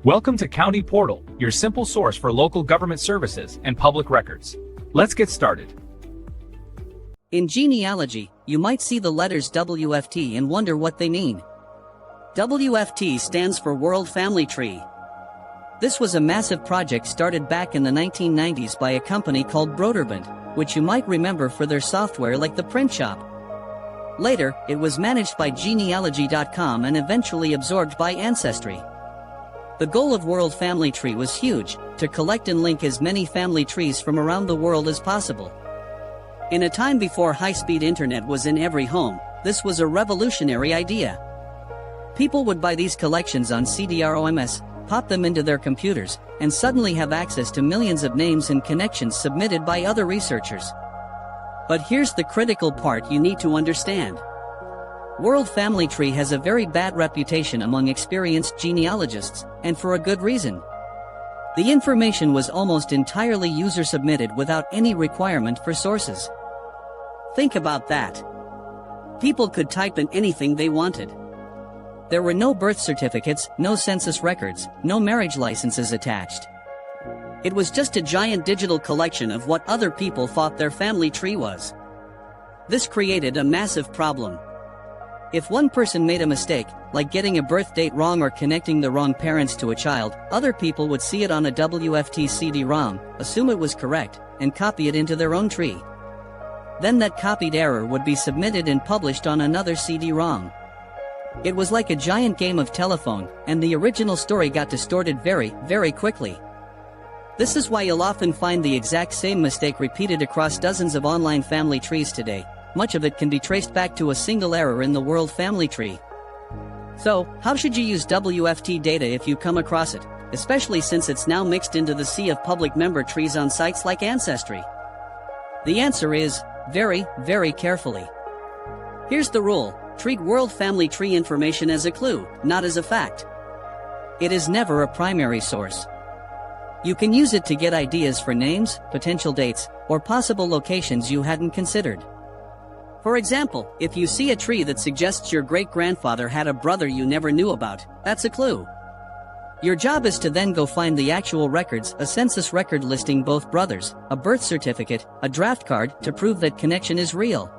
Welcome to County Portal, your simple source for local government services and public records. Let's get started. In genealogy, you might see the letters WFT and wonder what they mean. WFT stands for World Family Tree. This was a massive project started back in the 1990s by a company called Broderbund, which you might remember for their software like the print shop. Later, it was managed by genealogy.com and eventually absorbed by Ancestry. The goal of World Family Tree was huge, to collect and link as many family trees from around the world as possible. In a time before high-speed internet was in every home, this was a revolutionary idea. People would buy these collections on CD-ROMs, pop them into their computers, and suddenly have access to millions of names and connections submitted by other researchers. But here's the critical part you need to understand. World Family Tree has a very bad reputation among experienced genealogists, and for a good reason. The information was almost entirely user-submitted without any requirement for sources. Think about that. People could type in anything they wanted. There were no birth certificates, no census records, no marriage licenses attached. It was just a giant digital collection of what other people thought their family tree was. This created a massive problem. If one person made a mistake, like getting a birth date wrong or connecting the wrong parents to a child, other people would see it on a WFT CD-ROM, assume it was correct, and copy it into their own tree. Then that copied error would be submitted and published on another CD-ROM. It was like a giant game of telephone, and the original story got distorted very, very quickly. This is why you'll often find the exact same mistake repeated across dozens of online family trees today. Much of it can be traced back to a single error in the World Family Tree. So, how should you use WFT data if you come across it, especially since it's now mixed into the sea of public member trees on sites like Ancestry? The answer is, very, very carefully. Here's the rule: treat World Family Tree information as a clue, not as a fact. It is never a primary source. You can use it to get ideas for names, potential dates, or possible locations you hadn't considered. For example, if you see a tree that suggests your great-grandfather had a brother you never knew about, that's a clue. Your job is to then go find the actual records, a census record listing both brothers, a birth certificate, a draft card, to prove that connection is real.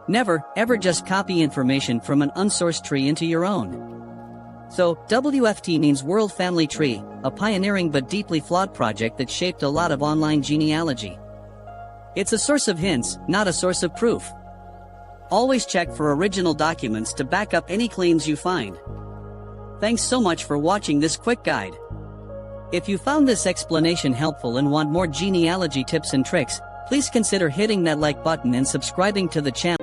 Never, ever just copy information from an unsourced tree into your own. So, WFT means World Family Tree, a pioneering but deeply flawed project that shaped a lot of online genealogy. It's a source of hints, not a source of proof. Always check for original documents to back up any claims you find. Thanks so much for watching this quick guide. If you found this explanation helpful and want more genealogy tips and tricks, please consider hitting that like button and subscribing to the channel.